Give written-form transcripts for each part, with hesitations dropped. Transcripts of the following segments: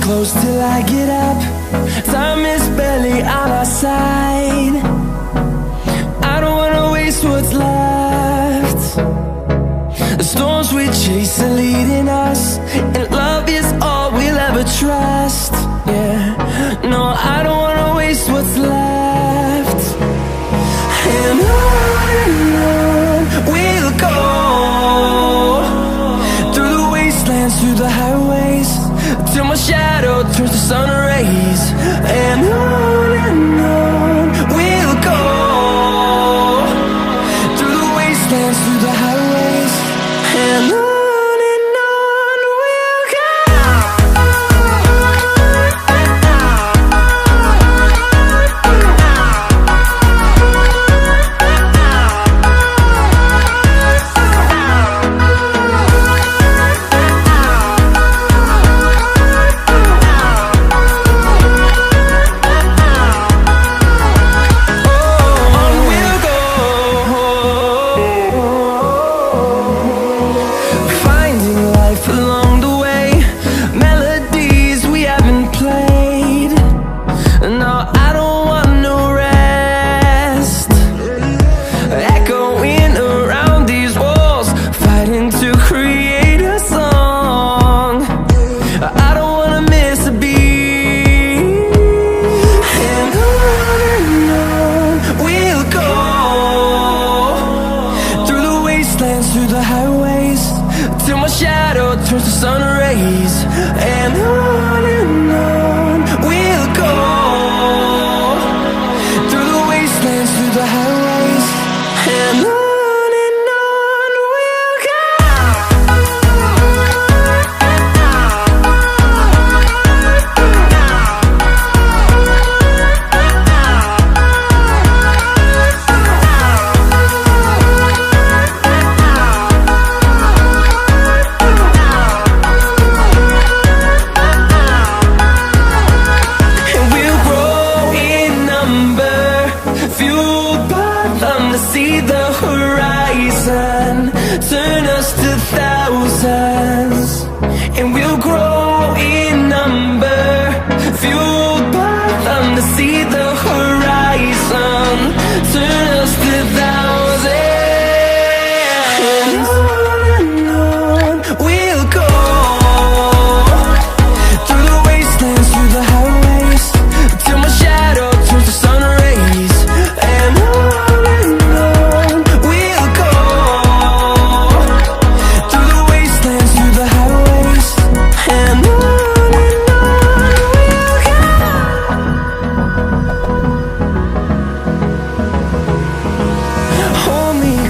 close till I get up. Time is barely on our side. I don't wanna waste what's left. The storms we chase are leading us, and love is all we'll ever trust. Yeah, no, I don't wanna waste what's left. And on we'll go, through the wastelands, through the highways, till my shadow turns to sun rays. And on we'll go, through the wastelands, through the highways, and on. Through the highways, till my shadow turns to sun rays. And on we'll go, through the wastelands, through the highways, and on. See the horizon turn us to thousands, and we'll grow in number, fueled by them. To see the horizon turn us to thousands, and on we'll go, through the wastelands, through the highways, till my shadow turns to sun rays. And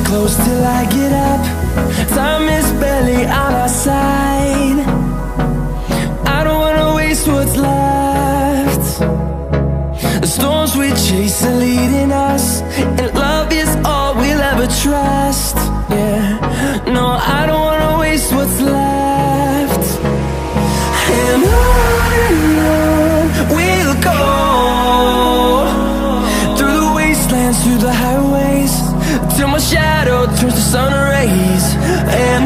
close till I get up. Time is barely on our side. I don't wanna waste what's left. The storms we chase are leading us, and love is all we'll ever trust. Yeah, no, I don't wanna waste what's left. And on we'll go, through the wastelands, through the highways, till my shadow turns to sun rays. And